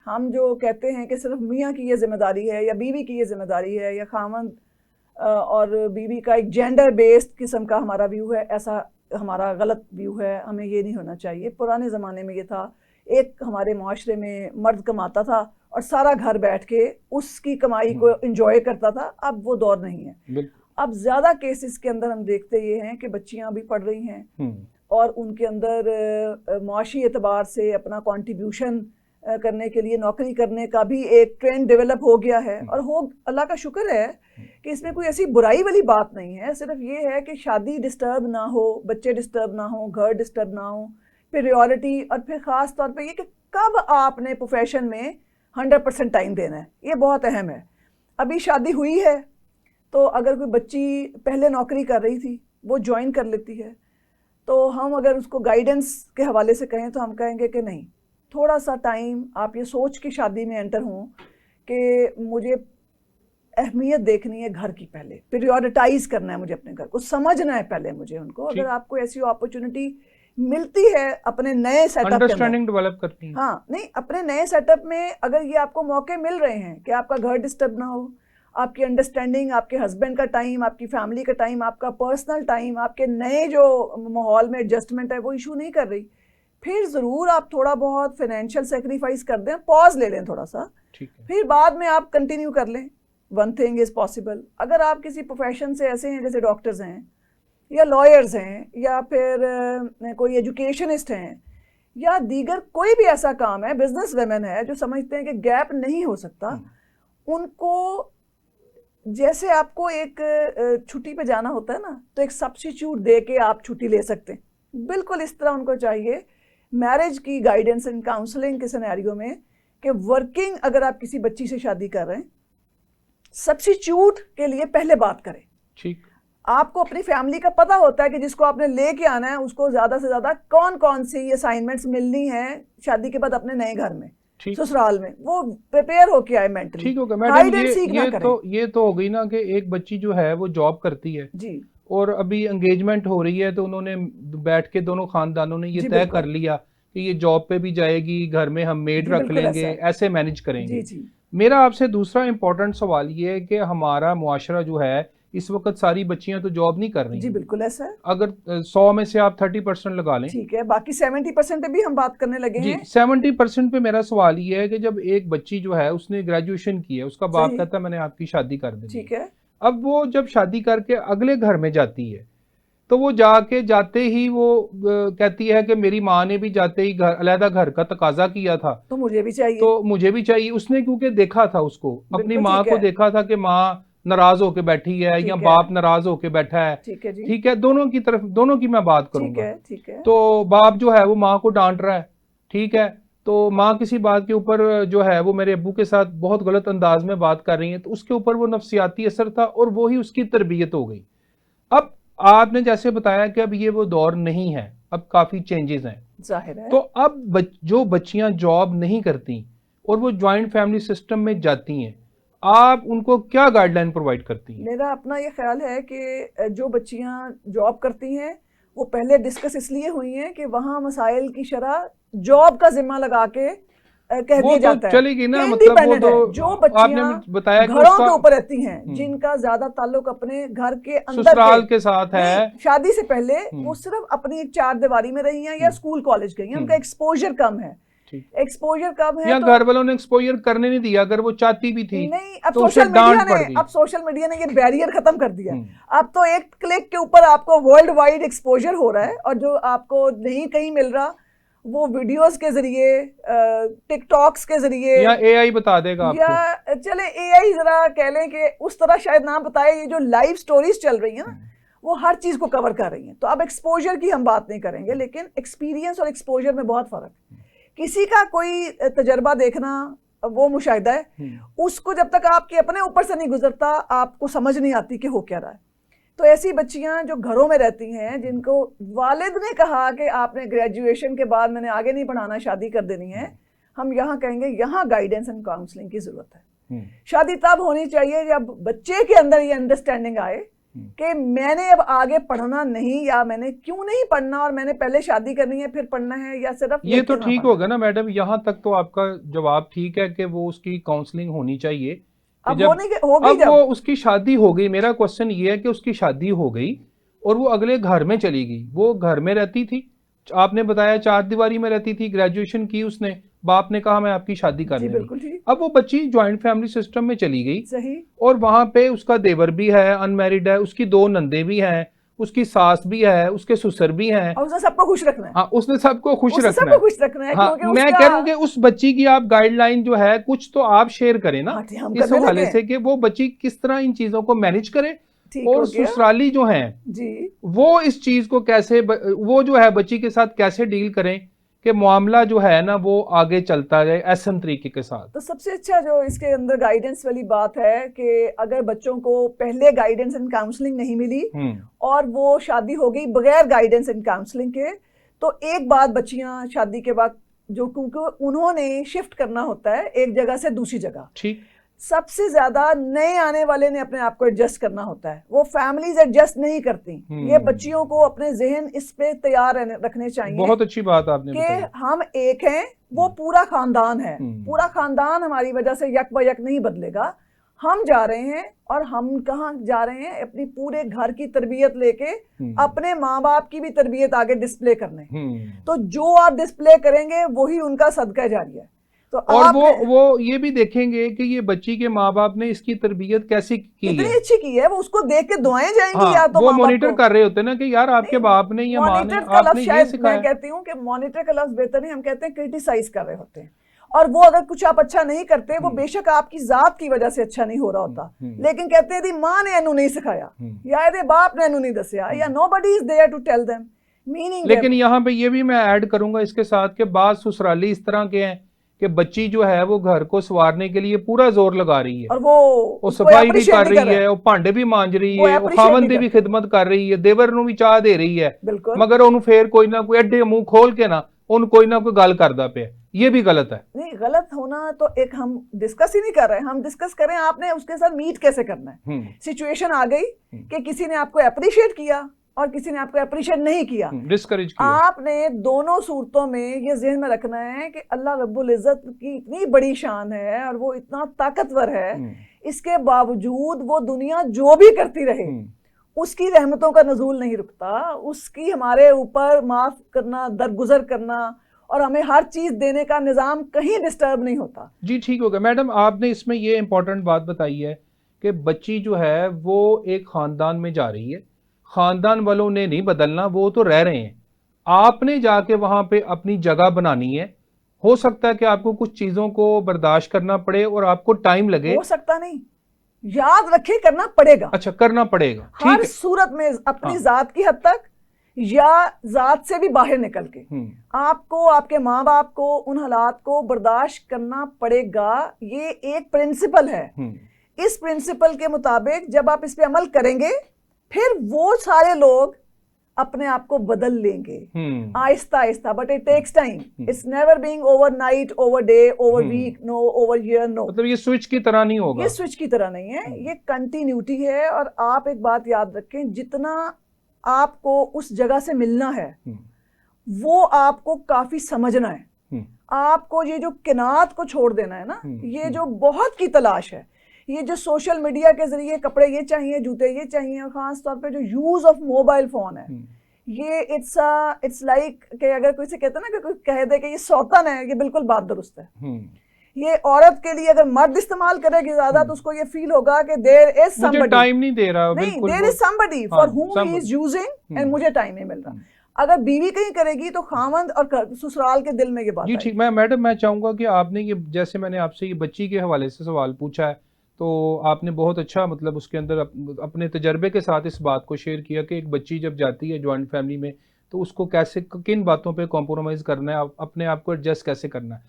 हम जो कहते हैं कि सिर्फ मियाँ की ये जिम्मेदारी है या बीवी की ये जिम्मेदारी है या खामन और बीवी का एक जेंडर बेस्ड किस्म का हमारा व्यू है, ऐसा हमारा गलत व्यू है। हमें ये नहीं होना चाहिए। पुराने ज़माने में ये था, एक हमारे माशरे में मर्द कमाता था और सारा घर बैठ के उसकी कमाई को एंजॉय करता था। अब वो दौर नहीं है। अब ज़्यादा केसेस के अंदर हम देखते ये हैं कि बच्चियां भी पढ़ रही हैं और उनके अंदर माशी एतबार से अपना कंट्रीब्यूशन करने के लिए नौकरी करने का भी एक ट्रेंड डेवलप हो गया है। और हो अल्लाह का शुक्र है कि इसमें कोई ऐसी बुराई वाली बात नहीं है। सिर्फ ये है कि शादी डिस्टर्ब ना हो, बच्चे डिस्टर्ब ना हो, घर डिस्टर्ब ना हो, प्रायोरिटी, और फिर ख़ास तौर पे ये कि कब आपने प्रोफेशन में 100% टाइम देना है, ये बहुत अहम है। अभी शादी हुई है तो अगर कोई बच्ची पहले नौकरी कर रही थी वो ज्वाइन कर लेती है, तो हम अगर उसको गाइडेंस के हवाले से कहें तो हम कहेंगे कि नहीं, थोड़ा सा टाइम आप ये सोच के शादी में एंटर हों कि मुझे अहमियत देखनी है घर की, पहले प्रायोरिटाइज करना है मुझे अपने घर को, समझना है पहले मुझे उनको। अगर आपको ऐसी अपॉर्चुनिटी मिलती है अपने नए सेटअप, अंडरस्टैंडिंग डेवलप करती है। हाँ, नहीं, अपने नए सेटअप में अगर ये आपको मौके मिल रहे हैं कि आपका घर डिस्टर्ब ना हो, आपकी अंडरस्टैंडिंग, आपके हस्बैंड का टाइम, आपकी फैमिली का टाइम, आपका पर्सनल टाइम, आपके नए जो माहौल में एडजस्टमेंट है वो इशू नहीं कर रही, फिर ज़रूर आप थोड़ा बहुत फाइनेंशियल सेक्रीफाइस कर दें, पॉज ले लें थोड़ा सा, फिर बाद में आप कंटिन्यू कर लें। One thing is possible. अगर आप किसी प्रोफेशन से ऐसे हैं जैसे डॉक्टर्स हैं या लॉयर्स हैं या फिर कोई एजुकेशनिस्ट हैं या दीगर कोई भी ऐसा काम है, बिजनेस वुमेन है जो समझते हैं कि गैप नहीं हो सकता, उनको जैसे आपको एक छुट्टी पे जाना होता है ना, तो एक सब्स्टिट्यूट दे के आप छुट्टी ले सकते हैं, बिल्कुल इस तरह उनको चाहिए मैरिज की गाइडेंस एंड काउंसलिंग के सिनेरियो में कि वर्किंग अगर आप किसी बच्ची से शादी कर रहे हैं, सब्स्टिट्यूट के लिए पहले बात करें। ठीक, आपको अपनी फैमिली का पता होता है कि जिसको आपने लेके आना है उसको ज़्यादा से ज़्यादा कौन कौन सी असाइनमेंट्स मिलनी है शादी के बाद अपने नए घर में, ससुराल में, वो प्रिपेयर होके आए मेंटली। ठीक होगा मैडम। ये तो हो गई ना कि एक बच्ची जो है वो जॉब करती है जी, और अभी एंगेजमेंट हो रही है तो उन्होंने बैठ के दोनों खानदानों ने ये तय कर लिया कि ये जॉब पे भी जाएगी, घर में हम मेड रख लेंगे, ऐसे मैनेज करेंगे। मेरा आपसे दूसरा इंपॉर्टेंट सवाल ये है कि हमारा मुआशरा जो है इस वक्त सारी बच्चियां तो जॉब नहीं कर रही जी, बिल्कुल ऐसा है। अगर 100 में से आप 30% लगा लें, ठीक है, बाकी 70% पे भी हम बात करने लगे हैं। 70% पे मेरा सवाल ये है कि जब एक बच्ची जो है उसने ग्रेजुएशन की है, उसका बाप कहता है मैंने आपकी शादी कर दी, ठीक है, अब वो जब शादी करके अगले घर में जाती है तो वो जाते ही वो कहती है कि मेरी माँ ने भी जाते ही अलग घर का तकाजा किया था तो मुझे भी चाहिए। उसने क्योंकि देखा था, उसको अपनी माँ को देखा था कि माँ नाराज होके बैठी है या बाप नाराज होके बैठा है। ठीक है, दोनों की मैं बात करूंगा। ठीक है। तो बाप जो है वो माँ को डांट रहा है, ठीक है, तो माँ किसी बात के ऊपर जो है वो मेरे अब्बू के साथ बहुत गलत अंदाज में बात कर रही है, तो उसके ऊपर वो नफ्सियाती असर था और वो ही उसकी तरबियत हो गई। अब आपने जैसे बताया कि अब ये वो दौर नहीं है, अब काफी चेंजेस हैं, जाहिर है। तो अब जो बच्चियां जॉब नहीं करती और वो ज्वाइंट फैमिली सिस्टम में जाती हैं, आप उनको क्या गाइडलाइन प्रोवाइड करती हैं? मेरा अपना ये ख्याल है कि जो बच्चियां जॉब करती हैं वो पहले डिस्कस इसलिए हुई हैं कि वहाँ मसाइल की शरह जॉब का जिम्मा लगा के कह दिया जाता है, चलेगी ना, मतलब वो तो जो बच्चियां बताया घरों के ऊपर रहती हैं, जिनका ज्यादा ताल्लुक अपने घर के अंदर ससुराल के साथ है, शादी से पहले वो सिर्फ अपनी एक चार दीवारी में रही हैं या स्कूल कॉलेज गई हैं, उनका एक्सपोजर कम है, या घर वालों ने एक्सपोजर करने नहीं दिया, अगर वो चाहती भी थी नहीं। अब सोशल मीडिया ने ये बैरियर खत्म कर दिया। अब तो एक क्लिक के ऊपर आपको वर्ल्ड वाइड एक्सपोजर हो रहा है, और जो आपको नहीं कहीं मिल रहा वो वीडियोस के जरिए, टिकटॉक्स के जरिए, या एआई बता देगा आपको, या चले एआई जरा कह लें कि उस तरह शायद ना बताए, ये जो लाइव स्टोरीज चल रही है ना वो हर चीज को कवर कर रही हैं। तो अब एक्सपोजर की हम बात नहीं करेंगे, लेकिन एक्सपीरियंस और एक्सपोजर में बहुत फर्क है। किसी का कोई तजर्बा देखना वो मुशाहिदा है, उसको जब तक आपके अपने ऊपर से नहीं गुजरता आपको समझ नहीं आती कि हो क्या रहा है। तो ऐसी बच्चियां जो घरों में रहती हैं, जिनको वालिद ने कहा कि आपने ग्रेजुएशन के बाद मैंने आगे नहीं पढ़ाना, शादी कर देनी है, हम यहाँ कहेंगे यहाँ गाइडेंस एंड काउंसलिंग की जरूरत है। शादी तब होनी चाहिए जब बच्चे के अंदर ये अंडरस्टैंडिंग आए कि मैंने अब आगे पढ़ना नहीं, या मैंने क्यों नहीं पढ़ना, और मैंने पहले शादी करनी है फिर पढ़ना है, या सिर्फ ये तो ठीक होगा ना मैडम, यहाँ तक तो आपका जवाब ठीक है कि वो उसकी काउंसलिंग होनी चाहिए। अब हो गई, वो उसकी शादी हो गई, मेरा क्वेश्चन ये है कि उसकी शादी हो गई और वो अगले घर में चली गई, वो घर में रहती थी, आपने बताया 4 दीवारी में रहती थी, ग्रेजुएशन की उसने, बाप ने कहा मैं आपकी शादी कर लूंगी। अब वो बच्ची ज्वाइंट फैमिली सिस्टम में चली गई, सही, और वहां पे उसका देवर भी है, अनमैरिड है, उसकी 2 नंदे भी हैं, उसकी सास भी है, उसके ससुर भी हैं, और उसने सबको खुश रखना है। हाँ, उसने सबको खुश रखना है। हाँ, क्योंकि मैं कह रहा हूँ कि उस बच्ची की आप गाइडलाइन जो है कुछ तो आप शेयर करें ना, इस हवाले से कि वो बच्ची किस तरह इन चीजों को मैनेज करे, और ससुराली जो हैं जी वो इस चीज को कैसे, वो जो है बच्ची के साथ कैसे डील करें कि मामला जो है ना वो आगे चलता जाए एहसन तरीके के साथ। तो सबसे अच्छा जो इसके अंदर गाइडेंस वाली बात है कि अगर बच्चों को पहले गाइडेंस एंड काउंसलिंग नहीं मिली और वो शादी हो गई बगैर गाइडेंस एंड काउंसलिंग के, तो एक बात बच्चियां शादी के बाद जो, क्योंकि उन्होंने शिफ्ट करना होता है एक जगह से दूसरी जगह, ठीक, सबसे ज्यादा नए आने वाले ने अपने आप को एडजस्ट करना होता है, वो फैमिलीज एडजस्ट नहीं करती। ये बच्चियों को अपने जहन इस पे तैयार रखने चाहिए। बहुत अच्छी बात आपने कि हम एक हैं, वो पूरा खानदान है, पूरा खानदान हमारी वजह से यक बयक नहीं बदलेगा। हम जा रहे हैं, और हम कहाँ जा रहे हैं, अपनी पूरे घर की तरबियत लेके अपने माँ बाप की भी तरबियत आगे डिस्प्ले करने। तो जो आप डिस्प्ले करेंगे वही उनका सदका जारिया है। तो और वो ये भी देखेंगे कि ये बच्ची के माँ बाप ने इसकी तरबियत कैसी की है, इतनी अच्छी की है, वो उसको देख के दुआएं जाएंगी। हाँ, या तो वो मॉनिटर कर रहे होते हैं ना कि यार आपके बाप ने या माँ ने आपने ये सिखाया। मैं कहती हूँ कि मॉनिटर का लफ्ज बेहतर नहीं, हम कहते हैं क्रिटिसाइज कर रहे होते हैं। और वो अगर कुछ आप अच्छा नहीं करते, वो बेशक आपकी जात की वजह से अच्छा नहीं हो रहा होता, लेकिन कहते हैं माँ ने इन्हों नहीं सिखाया, या यदि बाप ने इन्हों नहीं दसिया, या nobody is there to tell them meaning. लेकिन यहाँ पे ये भी मैं ऐड करूंगा इसके साथ कि बाद ससुराली इस तरह के हैं कि बच्ची जो है वो घर को संवारने के लिए पूरा जोर लगा रही है, और वो सफाई भी कर रही है, वो भांडे भी मांज रही है, वो खावन दी भी खिदमत कर रही है, देवर नूं भी चाह दे रही है, मगर उन्होंने फिर कोई ना कोई एडे मुंह खोल के ना उन कोई ना कोई गल करदा पे, ये भी गलत है। नहीं, गलत होना तो एक हम डिस्कस ही नहीं कर रहे, हम डिस्कस करें आपने उसके साथ मीट कैसे करना है। सिचुएशन आ गई कि किसी ने आपको अप्रिशिएट किया और किसी ने आपको अप्रिशिएट नहीं किया, डिस्करेज किया। आपने दोनों सूरतों में ये ज़हन में रखना है कि अल्लाह रब्बुल इज़्ज़त की इतनी बड़ी शान है और वो इतना ताकतवर है, इसके बावजूद वो दुनिया जो भी करती रहे उसकी रहमतों का नज़ूल नहीं रुकता, उसकी हमारे ऊपर माफ़ करना, दरगुजर करना और हमें हर चीज़ देने का निज़ाम कहीं डिस्टर्ब नहीं होता। जी ठीक हो गया मैडम, आपने इसमें ये इंपॉर्टेंट बात बताई है कि बच्ची जो है वो एक ख़ानदान में जा रही है, ख़ानदान वालों ने नहीं बदलना, वो तो रह रहे हैं, आपने जाके वहाँ पे अपनी जगह बनानी है। हो सकता है कि आपको कुछ चीज़ों को बर्दाश्त करना पड़े और आपको टाइम लगे, हो सकता नहीं, याद रखे करना पड़ेगा। अच्छा, करना पड़ेगा हर सूरत में अपनी जात की हद तक या जात से भी बाहर निकल के आपको आपके माँ बाप को उन हालात को बर्दाश्त करना पड़ेगा। ये एक प्रिंसिपल है, इस प्रिंसिपल के मुताबिक जब आप इस पे अमल करेंगे फिर वो सारे लोग अपने आप को बदल लेंगे आहिस्ता आहिस्ता, but it takes time, it's never being overnight, over day, over week, no over year, no. मतलब ये स्विच की तरह नहीं होगा, ये स्विच की तरह नहीं है, ये कंटिन्यूटी है। और आप एक बात याद रखें, जितना आपको उस जगह से मिलना है वो आपको काफी समझना है, आपको ये जो किनात को छोड़ देना है ना, ये जो बहुत की तलाश है, ये जो सोशल मीडिया के जरिए कपड़े ये चाहिए, जूते ये चाहिए, और खास तौर पे जो यूज ऑफ मोबाइल फोन है, ये इट्स लाइक कि अगर कोई से कहता है ना कि कोई कह दे कि ये सौतन है, ये बिल्कुल बात दुरुस्त है। ये औरत के लिए अगर मर्द इस्तेमाल करेगी ज्यादा तो उसको ये फील होगा कि देयर इज समबडी, टाइम नहीं दे रहा, नहीं, देयर इज समबडी फॉर हुम ही इज यूजिंग एंड मुझे टाइम नहीं मिल रहा। अगर बीवी कहीं करेगी तो खामंद और ससुराल के दिल में ये बात। जी ठीक, मैडम मैं चाहूंगा कि आपने ये, जैसे मैंने आपसे ये बच्ची के हवाले से सवाल पूछा है, तो आपने बहुत अच्छा मतलब उसके अंदर अपने तजर्बे के साथ इस बात को शेयर किया कि एक बच्ची जब जाती है जॉइंट फैमिली में तो उसको कैसे, किन बातों पे कॉम्प्रोमाइज़ करना है, अपने आप को एडजस्ट कैसे करना है।